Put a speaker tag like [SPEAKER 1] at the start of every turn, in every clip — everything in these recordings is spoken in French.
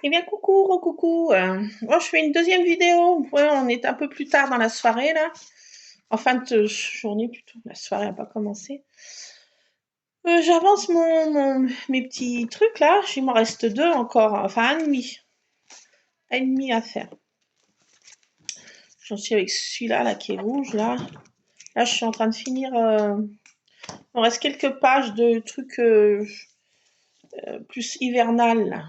[SPEAKER 1] Eh bien, coucou, coucou. Moi, je fais une deuxième vidéo. Ouais, on est un peu plus tard dans la soirée, là. En fin de journée, plutôt. La soirée n'a pas commencé. J'avance mes petits trucs, là. Il m'en reste deux encore. Enfin, un demi. Un demi à faire. J'en suis avec celui-là, là, qui est rouge, là. Là, je suis en train de finir. Il me reste quelques pages de trucs plus hivernal, là.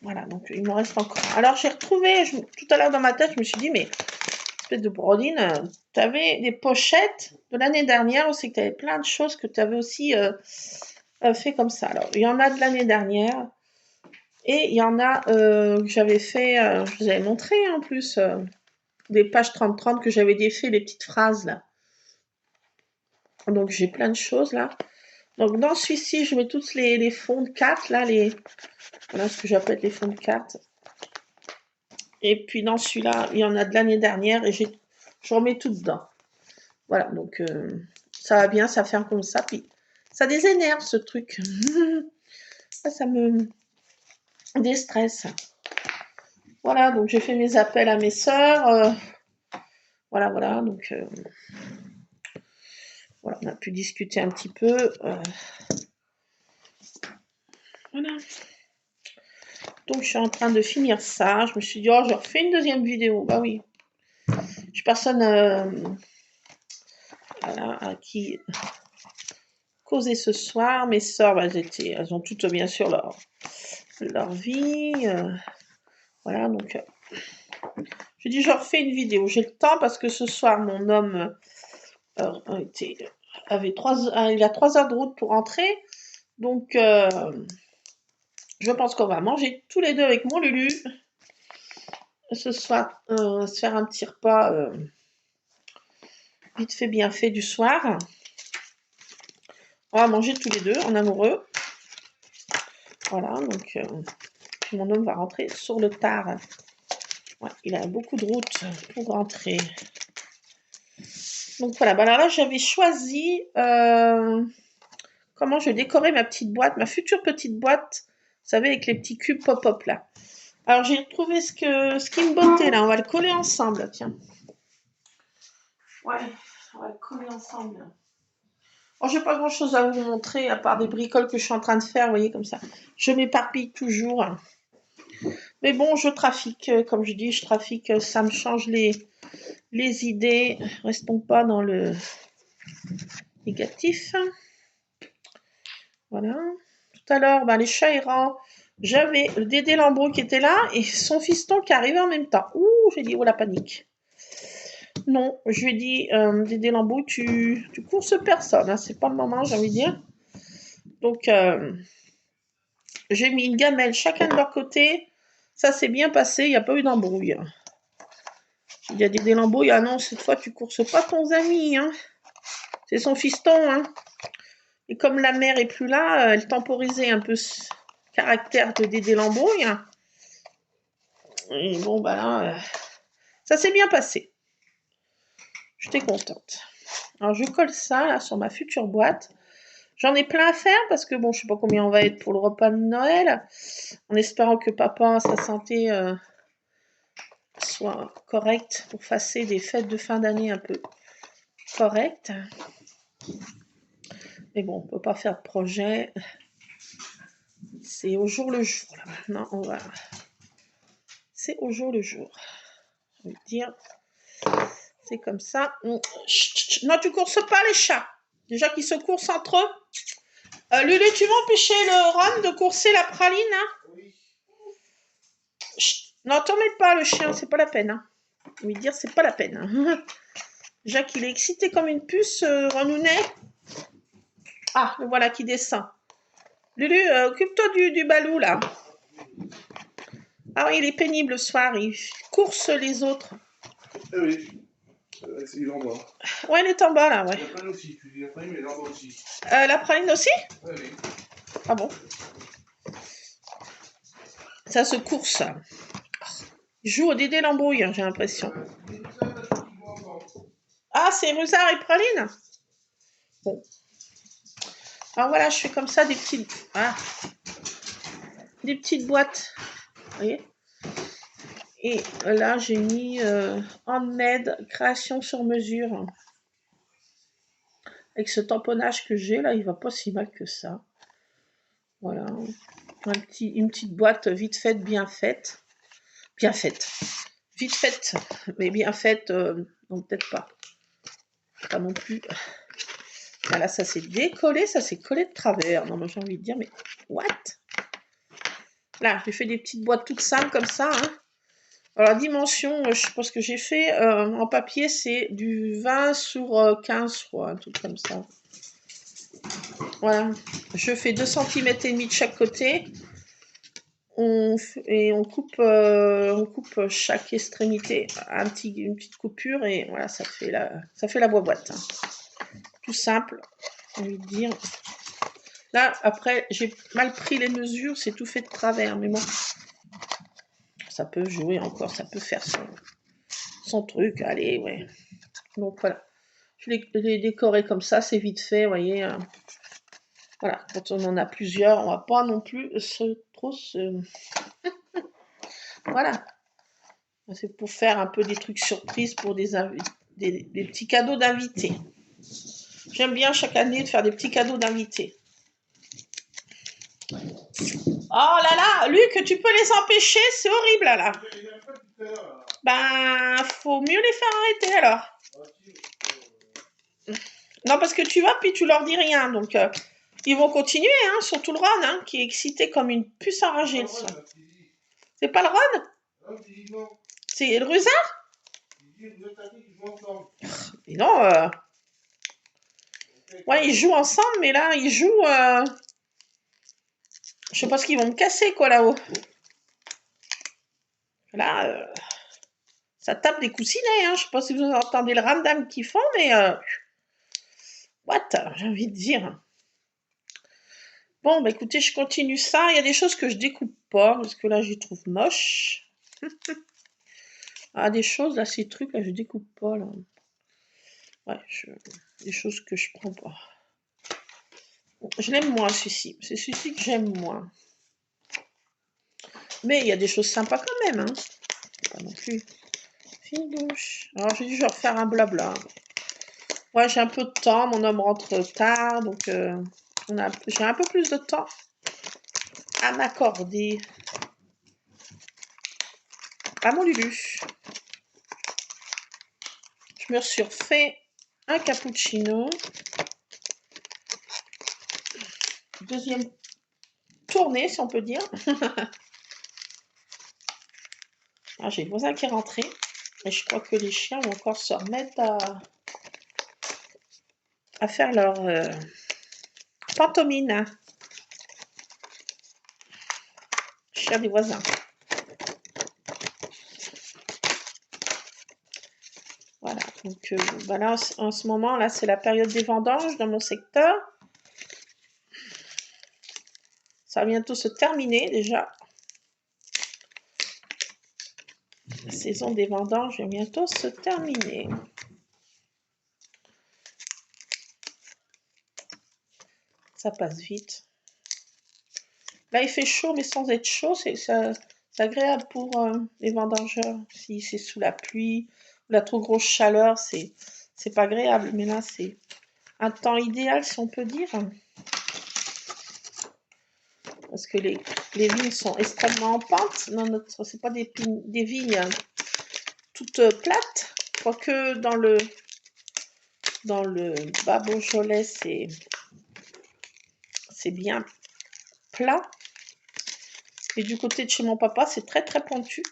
[SPEAKER 1] Voilà, donc il me reste encore. Alors, j'ai retrouvé, tout à l'heure dans ma tête, je me suis dit, mais espèce de Brodine, tu avais des pochettes de l'année dernière, aussi que tu avais plein de choses que tu avais aussi fait comme ça. Alors, il y en a de l'année dernière et il y en a que j'avais fait, je vous avais montré en plus, des pages 30-30 que j'avais défait les petites phrases là. Donc, j'ai plein de choses là. Donc, dans celui-ci, je mets tous les fonds de cartes là, voilà ce que j'appelle les fonds de cartes. Et puis dans celui-là, il y en a de l'année dernière et je remets tout dedans. Voilà, donc ça va bien, ça ferme comme ça. Puis ça désénerve ce truc. Ça me déstresse. Voilà, donc j'ai fait mes appels à mes sœurs. Voilà, voilà, donc voilà, on a pu discuter un petit peu. Voilà. Donc je suis en train de finir ça. Je me suis dit, oh, je refais une deuxième vidéo. Bah oui. Je personne voilà, à qui causer ce soir. Mes sœurs, bah, elles ont toutes bien sûr leur vie. Voilà, donc je dis je refais une vidéo. J'ai le temps parce que ce soir, mon homme il a 3 heures de route pour rentrer. Donc, je pense qu'on va manger tous les deux avec mon Lulu. Ce soir, se faire un petit repas vite fait, bien fait du soir. On va manger tous les deux en amoureux. Voilà, donc mon homme va rentrer sur le tard. Ouais, il a beaucoup de route pour rentrer. Donc voilà, bah alors là j'avais choisi comment je décorais ma petite boîte, ma future petite boîte, vous savez, avec les petits cubes pop-up là. Alors j'ai trouvé ce qui me bottait là, on va le coller ensemble, tiens. Ouais, on va le coller ensemble. Bon, j'ai pas grand chose à vous montrer à part des bricoles que je suis en train de faire, vous voyez comme ça. Je m'éparpille toujours. Mais bon, je trafique, comme je dis, je trafique, ça me change les idées. Restons pas dans le négatif. Voilà. Tout à l'heure, les chats errants, j'avais le Dédé Lambeau qui était là et son fiston qui arrivait en même temps. Ouh, j'ai dit, oh la panique. Non, je lui ai dit, Dédé Lambeau, tu courses personne, hein, c'est pas le moment, j'ai envie de dire. Donc, j'ai mis une gamelle chacun de leur côté. Ça s'est bien passé, il n'y a pas eu d'embrouille. Il y a Dédé Lambeau, il y a non, cette fois tu courses pas ton ami, hein. C'est son fiston, hein. Et comme la mère est plus là, elle temporisait un peu ce caractère de Dédé Lambrouille. Et bon, là, ça s'est bien passé. J'étais contente. Alors, je colle ça là sur ma future boîte. J'en ai plein à faire parce que bon, je sais pas combien on va être pour le repas de Noël. En espérant que papa, sa santé soit correcte pour passer des fêtes de fin d'année un peu correctes. Mais bon, on peut pas faire de projet. C'est au jour le jour. Là, maintenant, on va. C'est au jour le jour. Je veux dire, c'est comme ça. Chut, non, tu courses pas les chats. Déjà qu'ils se coursent entre eux. Lulu, tu vas empêcher le Ron de courser la praline, hein? Oui. Chut, non, t'en mets pas le chien, c'est pas la peine. Hein. Lui dire, c'est pas la peine. Hein. Jacques, il est excité comme une puce, Renounet. Ah, le voilà qui descend. Lulu, occupe-toi du balou, là. Ah oui, il est pénible le soir, il course les autres.
[SPEAKER 2] Ah oui. Il est en bas.
[SPEAKER 1] Ouais, elle est en bas, là, ouais.
[SPEAKER 2] La praline aussi, tu dis la praline, mais elle est en bas aussi.
[SPEAKER 1] La praline aussi?
[SPEAKER 2] Oui, oui.
[SPEAKER 1] Ah bon? Ça se course. Il joue au Dédé l'embrouille, j'ai l'impression. Ah, c'est Rusard et Praline? Bon. Alors voilà, je fais comme ça des petites... Ah. des petites boîtes. Vous voyez? Et là, j'ai mis handmade, création sur mesure. Avec ce tamponnage que j'ai, là, il va pas si mal que ça. Voilà. Une petite boîte vite faite, bien faite. Bien faite. Vite faite, mais bien faite, non, peut-être pas. Pas non plus. Voilà, ça s'est décollé, ça s'est collé de travers. Non, mais j'ai envie de dire, mais what? Là, j'ai fait des petites boîtes toutes simples comme ça. Hein. Alors, la dimension, je pense que j'ai fait en papier, c'est du 20 sur 15, je crois, un truc comme ça. Voilà. Je fais 2 cm et demi de chaque côté. On coupe chaque extrémité une petite coupure et voilà, ça fait la boîte. Hein. Tout simple, j'ai envie de dire. Là, après, j'ai mal pris les mesures, c'est tout fait de travers, mais bon, ça peut jouer encore, ça peut faire son truc, allez, ouais. Donc voilà, je l'ai décoré comme ça, c'est vite fait, vous voyez. Voilà, quand on en a plusieurs, on va pas non plus trop se... Voilà. C'est pour faire un peu des trucs surprises pour des petits cadeaux d'invités. J'aime bien chaque année de faire des petits cadeaux d'invités. Oh là là, Luc, tu peux les empêcher, c'est horrible là. Ben, faut mieux les faire arrêter alors. Non, parce que tu vas, puis tu leur dis rien, donc ils vont continuer, hein, surtout le Ron, hein, qui est excité comme une puce enragée le soir. C'est pas le Ron? C'est le Rusard? Mais non, ouais, ils jouent ensemble, mais là, ils jouent... Je sais pas ce qu'ils vont me casser, quoi, là-haut. Là, ça tape des coussinets, hein. Je sais pas si vous entendez le ramdam qu'ils font, mais... what? J'ai envie de dire. Bon, bah écoutez, je continue ça. Il y a des choses que je découpe pas, parce que là, je les trouve moches. Ah, des choses, là, ces trucs, là, je découpe pas, là. Ouais, des choses que je prends pas. Bon, je l'aime moins, celui-ci. C'est celui-ci que j'aime moins. Mais il y a des choses sympas quand même, hein. Pas non plus. Fine douche. Alors, j'ai dû refaire un blabla. Ouais, j'ai un peu de temps. Mon homme rentre tard, donc j'ai un peu plus de temps à m'accorder. À mon Lulu. Je me suis refait un cappuccino. Deuxième tournée, si on peut dire. Ah, j'ai le voisin qui est rentré. Et je crois que les chiens vont encore se remettre à faire leur pantomime. Chien des voisins. Voilà. Donc là, en ce moment, là, c'est la période des vendanges dans mon secteur. Ça va bientôt se terminer déjà. La saison des vendanges va bientôt se terminer. Ça passe vite. Là, il fait chaud, mais sans être chaud, c'est agréable pour les vendangeurs. Si c'est sous la pluie ou la trop grosse chaleur, c'est pas agréable. Mais là, c'est un temps idéal, si on peut dire. Parce que les vignes sont extrêmement en pente. C'est pas des vignes toutes plates. Quoique dans le bas Beaujolais, c'est bien plat. Et du côté de chez mon papa, c'est très très pointu.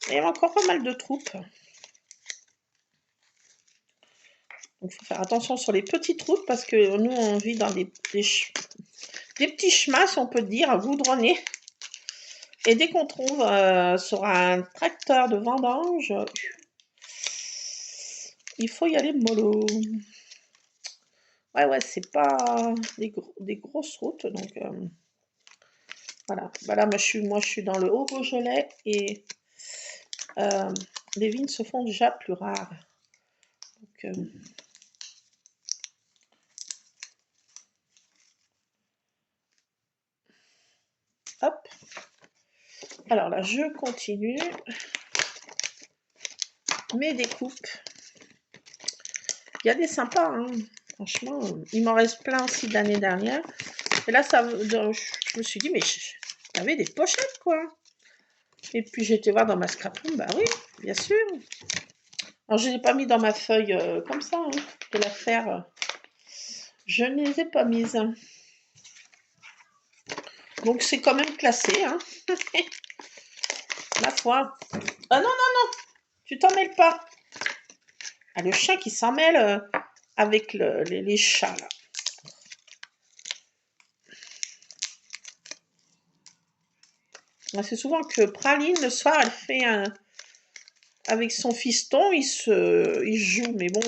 [SPEAKER 1] Et il y a encore pas mal de troupes. Donc il faut faire attention sur les petites routes parce que nous on vit dans des petits chemins, si on peut dire, goudronnés. Et dès qu'on trouve sur un tracteur de vendange, il faut y aller mollo. Ouais, c'est pas des grosses routes, donc voilà. Bah là, moi je suis dans le Haut Beaujolais et les vignes se font déjà plus rares. Donc, Hop. Alors là, je continue mes découpes. Il y a des sympas, hein. Franchement, il m'en reste plein aussi de l'année dernière. Et là, ça, je me suis dit, mais j'avais des pochettes, quoi. Et puis, j'ai été voir dans ma scrapbook. Bah oui, bien sûr. Alors, je ne l'ai pas mis dans ma feuille comme ça, hein, de la faire. Je ne les ai pas mises. Donc, c'est quand même classé, hein. Ma foi. Ah non, non, non. Tu t'en mêles pas. Ah, le chien qui s'en mêle avec les chats, là. C'est souvent que Praline, le soir, elle fait un... Avec son fiston, ils jouent, mais bon,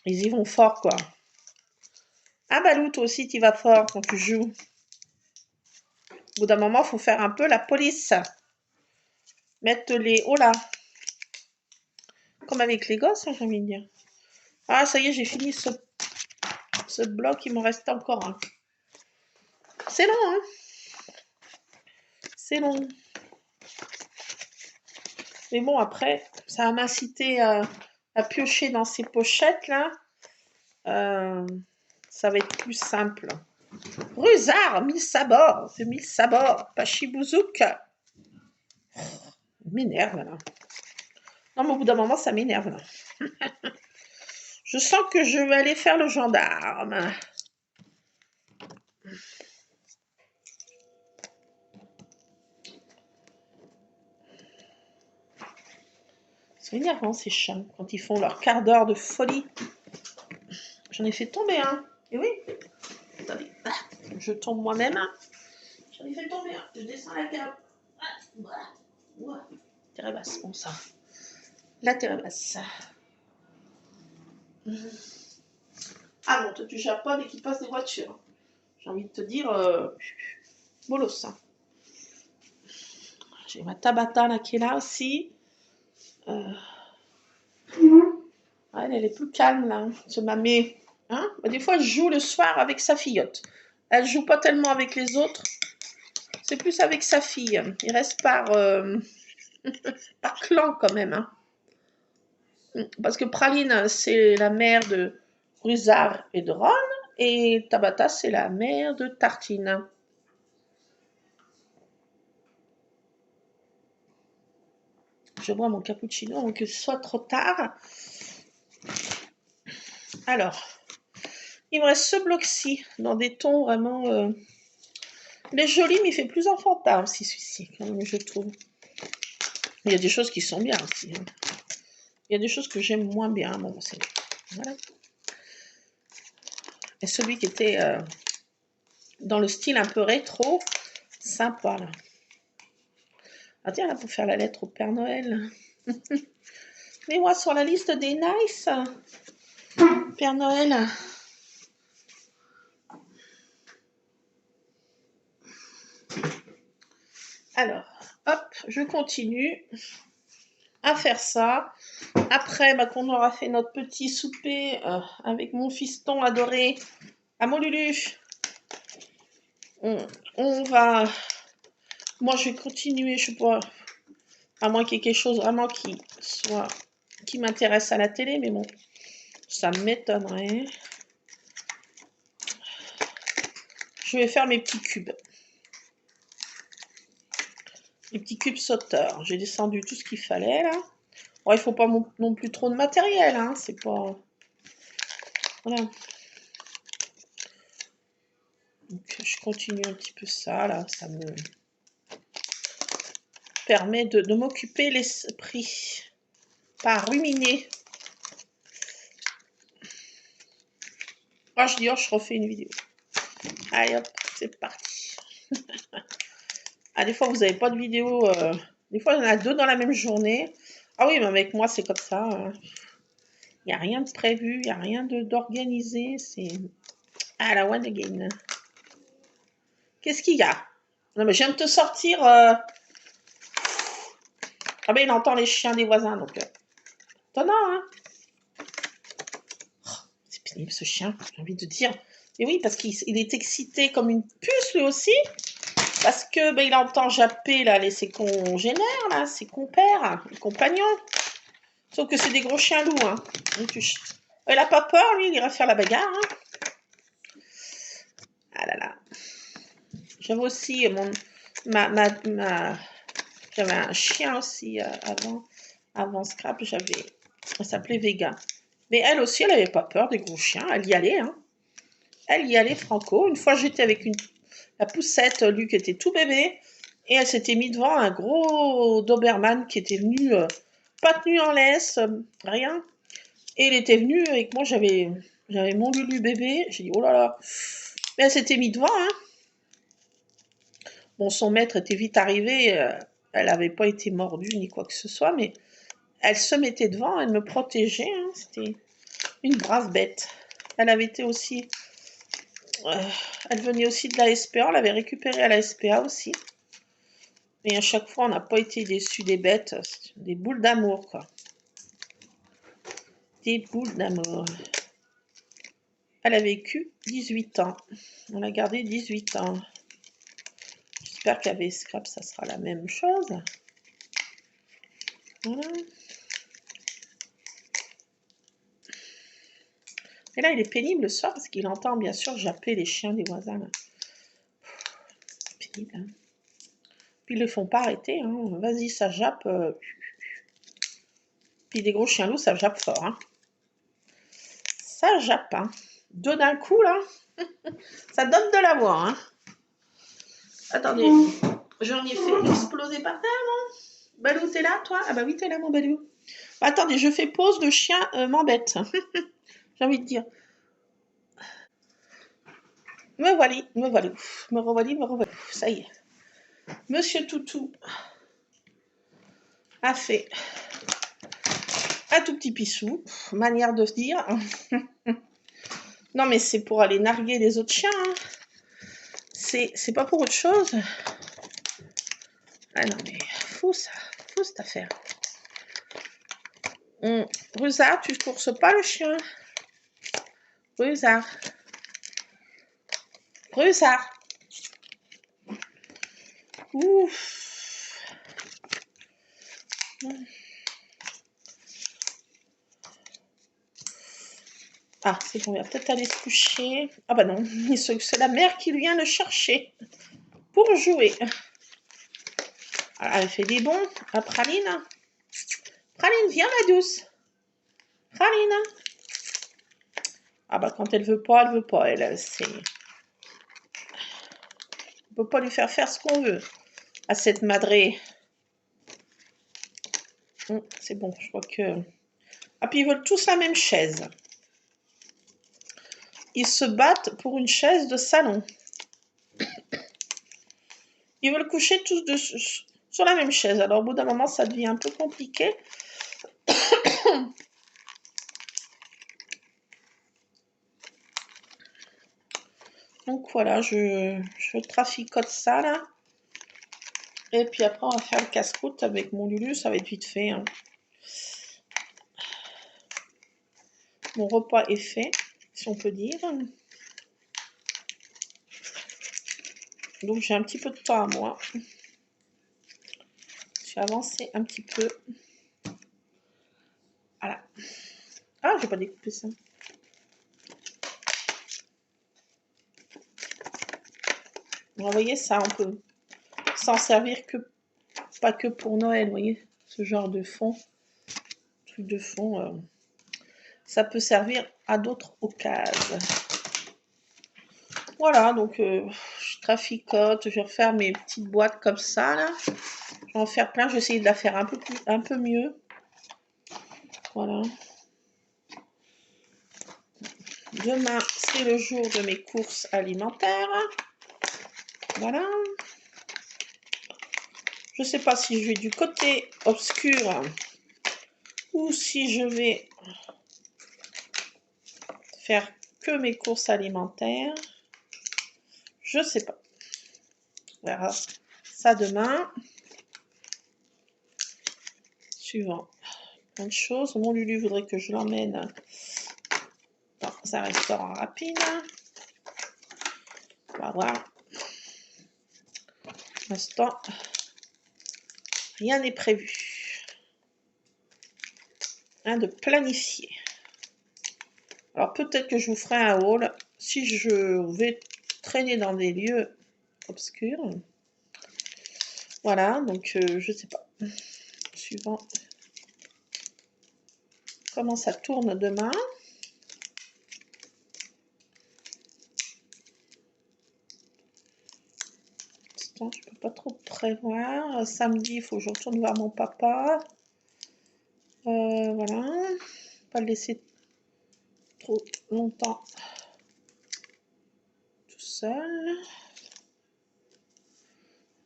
[SPEAKER 1] ils y vont fort, quoi. Ah, Balou, toi aussi, tu vas fort quand tu joues. Au bout d'un moment, il faut faire un peu la police. Mettre les hauts là. Comme avec les gosses, hein, j'ai envie de dire. Ah, ça y est, j'ai fini ce bloc, il m'en reste encore un. C'est long, hein. C'est long. Mais bon, après, ça va m'inciter à piocher dans ces pochettes-là. Ça va être plus simple. Rusard, 1000 sabords. C'est 1000 sabords. Pachibouzouk. M'énerve, là. Non, mais au bout d'un moment, ça m'énerve, là. Je sens que je vais aller faire le gendarme. C'est énervant, ces chats, quand ils font leur quart d'heure de folie. J'en ai fait tomber un. Et oui. Attendez. Je tombe moi-même. J'en ai fait tomber un. Je descends la terre. Terre basse, bon ça. La terre basse. Ah non, toi tu jappes pas dès qu'il passe des voitures. J'ai envie de te dire, bolos. J'ai ma Tabata là qui est là aussi. Ouais, elle est plus calme là. C'est ma mé. Hein, bah, des fois, elle joue le soir avec sa fillotte. Elle joue pas tellement avec les autres. C'est plus avec sa fille. Il reste par clan quand même. Hein. Parce que Praline, c'est la mère de Rusard et de Ron. Et Tabata, c'est la mère de Tartine. Je bois mon cappuccino avant que ce soit trop tard. Alors, il me reste ce bloc-ci dans des tons vraiment... Il est joli, mais il fait plus enfantin aussi, celui-ci, quand même, je trouve. Il y a des choses qui sont bien aussi. Hein. Il y a des choses que j'aime moins bien. Bon, c'est... Voilà. Et celui qui était dans le style un peu rétro, sympa, là. Ah tiens, là, pour faire la lettre au Père Noël. Mets-moi sur la liste des nice. Père Noël. Alors, hop, je continue à faire ça. Après, bah, qu'on aura fait notre petit souper avec mon fiston adoré, à mon Lulu, on va... Moi, je vais continuer, je sais pas, à moins qu'il y ait quelque chose vraiment qui m'intéresse à la télé, mais bon, ça m'étonnerait. Je vais faire mes petits cubes. Les petits cubes sauteurs. J'ai descendu tout ce qu'il fallait, là. Bon, il faut pas non plus trop de matériel, hein, c'est pas... Voilà. Donc, je continue un petit peu ça, là, ça me permet de m'occuper l'esprit, pas ruminer. Ah, je dis, oh, je refais une vidéo. Allez, hop, c'est parti. Ah, des fois, vous n'avez pas de vidéo. Des fois, il y en a deux dans la même journée. Ah oui, mais avec moi, c'est comme ça. Il n'y a rien de prévu, il n'y a rien d'organisé. C'est... Ah, la one again. Qu'est-ce qu'il y a? Non, mais je viens de te sortir... Ah ben, il entend les chiens des voisins, donc... Étonnant, hein? Oh, c'est pénible ce chien, j'ai envie de dire. Et oui, parce qu'il est excité comme une puce lui aussi. Parce que il entend japper là, ses congénères, là, ses compères, les compagnons. Sauf que c'est des gros chiens loups. Hein. Il n'a pas peur, lui, il ira faire la bagarre. Hein. Ah là là. J'avais aussi j'avais un chien aussi avant Scrap, elle s'appelait Vega. Mais elle aussi, elle n'avait pas peur des gros chiens, elle y allait. Hein. Elle y allait franco. Une fois, j'étais avec la poussette, lui qui était tout bébé, et elle s'était mise devant un gros Doberman qui était venu, pas tenu en laisse, rien. Et il était venu avec moi, j'avais mon Lulu bébé, j'ai dit oh là là. Mais elle s'était mise devant, hein. Bon, son maître était vite arrivé, elle n'avait pas été mordue ni quoi que ce soit, mais elle se mettait devant, elle me protégeait, hein. C'était une brave bête. Elle avait été aussi, elle venait aussi de la SPA, on l'avait récupérée à la SPA aussi. Mais à chaque fois, on n'a pas été déçus des bêtes, des boules d'amour, quoi. Des boules d'amour. Elle a vécu 18 ans. On l'a gardée 18 ans. J'espère qu'avec Scrap, ça sera la même chose. Voilà. Et là, il est pénible le soir parce qu'il entend bien sûr japper les chiens des voisins. Là. Pénible. Hein. Puis ils ne les font pas arrêter. Hein. Vas-y, ça jappe. Puis des gros chiens loups, ça jappe fort. Hein. Ça jappe. Hein. Deux d'un coup, là. Ça donne de la voix. Hein. Attendez, j'en ai fait exploser par terre, non? Balou, t'es là, toi? Ah bah oui, t'es là, mon Balou. Bah, attendez, je fais pause, le chien m'embête. J'ai envie de dire. Me voilà, me revoilà. Ça y est. Monsieur Toutou a fait un tout petit pissou, manière de se dire. Non, mais c'est pour aller narguer les autres chiens. Hein. C'est pas pour autre chose. Ah non, mais fou cette affaire. Rusard, tu courses pas le chien. Rusard. Ouf. Ah, c'est bon, il va peut-être aller se coucher. Ah bah non, c'est la mère qui vient le chercher pour jouer. Alors, elle fait des bons à Praline. Praline, viens ma douce. Praline. Ah bah quand elle veut pas, elle c'est... On peut pas lui faire ce qu'on veut à cette madrée. C'est bon, je crois que... Ah puis ils veulent tous la même chaise. Ils se battent pour une chaise de salon. Ils veulent coucher tous sur la même chaise. Alors au bout d'un moment, ça devient un peu compliqué. Donc voilà, je traficote ça là. Et puis après, on va faire le casse-croûte avec mon Lulu. Ça va être vite fait. Hein. Mon repas est fait, si on peut dire. Donc j'ai un petit peu de temps à moi. Je vais avancer un petit peu. Voilà. Ah, j'ai pas découpé ça. Vous voyez ça, on peut s'en servir pas que pour Noël, vous voyez, ce genre de fond, truc de fond, ça peut servir à d'autres occasions. Voilà, donc je traficote, je vais refaire mes petites boîtes comme ça là. Je vais en faire plein, je vais essayer de la faire un peu mieux. Voilà. Demain, c'est le jour de mes courses alimentaires. Voilà. Je ne sais pas si je vais du côté obscur ou si je vais faire que mes courses alimentaires. Je ne sais pas. On verra ça demain. Suivant. Plein de choses. Mon Lulu voudrait que je l'emmène Bon, ça restera rapide. On va voir. Pour l'instant, rien n'est prévu. Rien de planifié. Alors peut-être que je vous ferai un haul si je vais traîner dans des lieux obscurs. Voilà, donc je sais pas. Suivant comment ça tourne demain. Je peux pas trop prévoir. Samedi, il faut que je retourne voir mon papa. Voilà. Pas le laisser trop longtemps tout seul.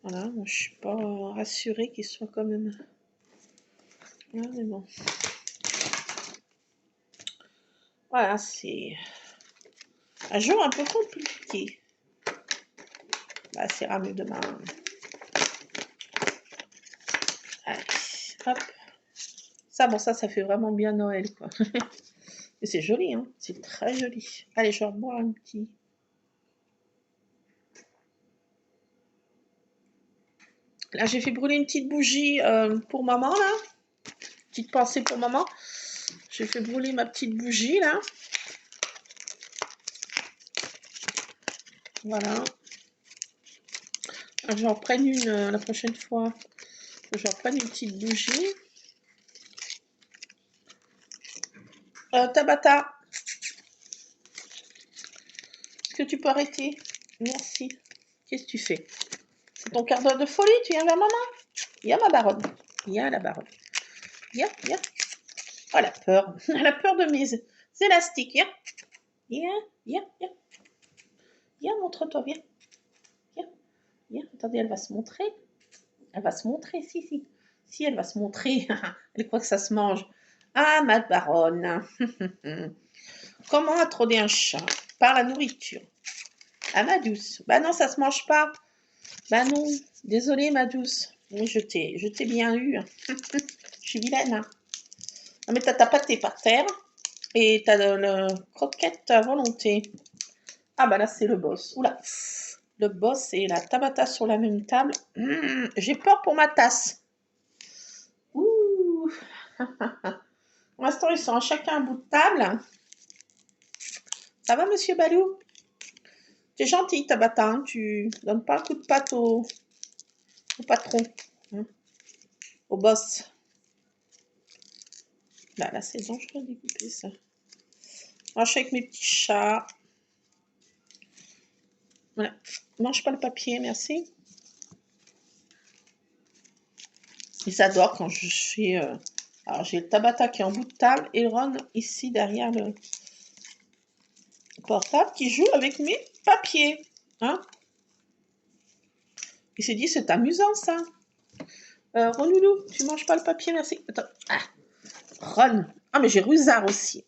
[SPEAKER 1] Voilà, moi je suis pas rassurée qu'il soit quand même. Voilà, mais bon. Voilà, c'est un jour un peu compliqué. Bah, c'est mieux demain. Allez, hop. Ça, bon, ça fait vraiment bien Noël, quoi. Et c'est joli, hein. C'est très joli. Allez, je vais reboire un petit. Là, j'ai fait brûler une petite bougie pour maman, là. Petite pensée pour maman. J'ai fait brûler ma petite bougie, là. Voilà. J'en reprenne une la prochaine fois. J'en reprenne une petite bougie. Tabata. Est-ce que tu peux arrêter? Merci. Qu'est-ce que tu fais? C'est ton quart d'heure de folie? Tu viens vers maman? Viens, ma baronne. Viens, la baronne. Viens, viens. Oh, la peur. Elle a peur de mes élastiques. Viens. Viens, viens, viens. Viens, montre-toi, viens. Viens, viens. Attendez, elle va se montrer. Elle va se montrer, si. Si, elle va se montrer. Elle croit que ça se mange. Ah, ma baronne. Comment attraper un chat? Par la nourriture. Ah, ma douce. Bah non, ça se mange pas. Bah non. Désolée, ma douce. Mais je t'ai bien eu. Je suis vilaine. Hein. Non, mais t'as pâté par terre. Et t'as le croquette à volonté. Ah, bah là, c'est le boss. Oula. Le boss et la Tabata sur la même table. J'ai peur pour ma tasse. Ouh. Pour l'instant, ils sont à chacun un bout de table. Ça va, monsieur Balou? T'es gentil, Tabata. Hein, tu donnes pas un coup de patte au patron. Hein, au boss. Là, c'est dangereux de découper ça. Moi, je suis avec mes petits chats. Voilà. Mange pas le papier, merci. Ils adorent quand je fais... Alors, j'ai le Tabata qui est en bout de table et Ron ici derrière le portable qui joue avec mes papiers. Hein? Il s'est dit, c'est amusant ça. Ron-loulou, tu manges pas le papier, merci. Attends. Ah. Ron. Ah, mais j'ai Rusard aussi.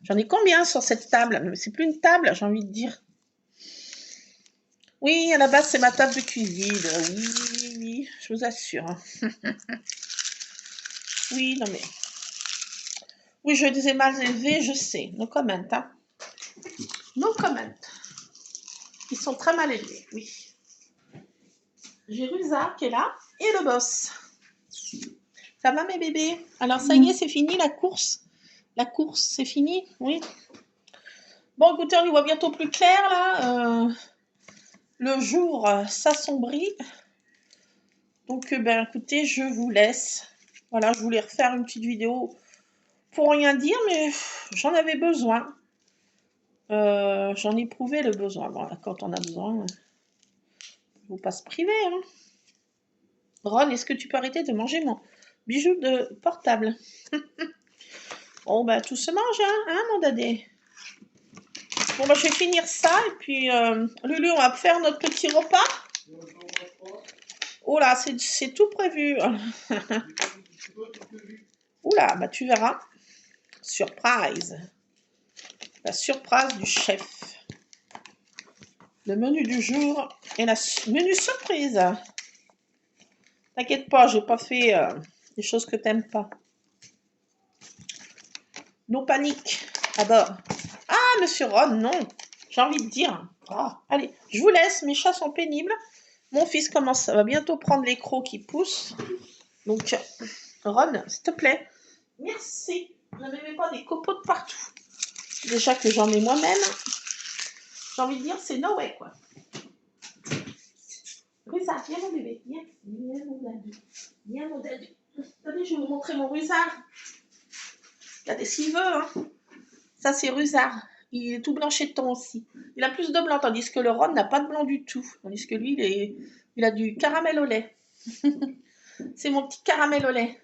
[SPEAKER 1] J'en ai combien sur cette table? C'est plus une table, j'ai envie de dire. Oui, à la base, c'est ma table de cuisine. Oui, je vous assure. Oui, non mais... Oui, je les ai mal élevés, je sais. No comment, hein. No comment. Ils sont très mal élevés, oui. J'ai Rusard qui est là et le boss. Ça va mes bébés? Alors ça y est, c'est fini la course. La course, c'est fini, oui. Bon, écoutez, on y voit bientôt plus clair là. Le jour s'assombrit. Donc, ben écoutez, je vous laisse. Voilà, je voulais refaire une petite vidéo pour rien dire, mais j'en avais besoin. J'en ai prouvé le besoin. Bon, là, quand on a besoin, il ne faut pas se priver. Hein. Ron, est-ce que tu peux arrêter de manger mon bijou de portable? Bon, bah, tout se mange, hein, mon dadé. Bon, bah, je vais finir ça, et puis, Lulu, on va faire notre petit repas. Oh là, c'est tout prévu. Oula, bah, tu verras. Surprise. La surprise du chef. Le menu du jour et la menu surprise. T'inquiète pas, j'ai pas fait des choses que t'aimes pas. No panique à bord. monsieur Ron, non. J'ai envie de dire. Oh, allez, je vous laisse, mes chats sont pénibles. Mon fils va bientôt prendre les crocs qui poussent. Donc, Ron, s'il te plaît. Merci. Ne me mets pas des copeaux de partout. Déjà que j'en ai moi-même. J'ai envie de dire, c'est no way, quoi. Rusard, viens mon bébé. Viens mon dadou. Viens mon dadou. Attendez, je vais vous montrer mon Rusard. Regardez s'il veut, hein. Ça, c'est Rusard. Il est tout blancheton aussi. Il a plus de blanc, tandis que le Ron n'a pas de blanc du tout. Tandis que lui, il a du caramel au lait. C'est mon petit caramel au lait.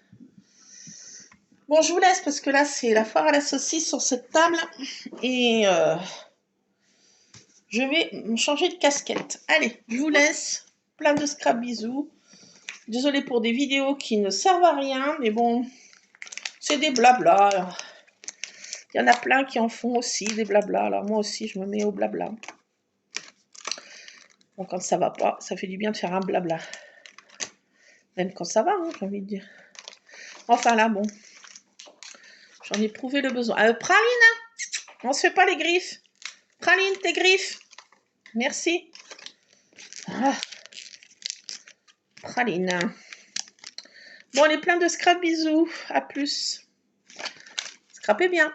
[SPEAKER 1] Bon, je vous laisse parce que là, c'est la foire à la saucisse sur cette table. Et je vais me changer de casquette. Allez, je vous laisse. Plein de scrap bisous. Désolée pour des vidéos qui ne servent à rien. Mais bon, c'est des blabla. Alors. Il y en a plein qui en font aussi, des blabla. Alors moi aussi, je me mets au blabla. Bon, quand ça va pas, ça fait du bien de faire un blabla. Même quand ça va, hein, j'ai envie de dire. Enfin là, bon. J'en ai prouvé le besoin. Praline, on se fait pas les griffes. Praline, tes griffes. Merci. Ah. Praline. Bon, on est plein de scrap bisous. À plus. Scrapez bien.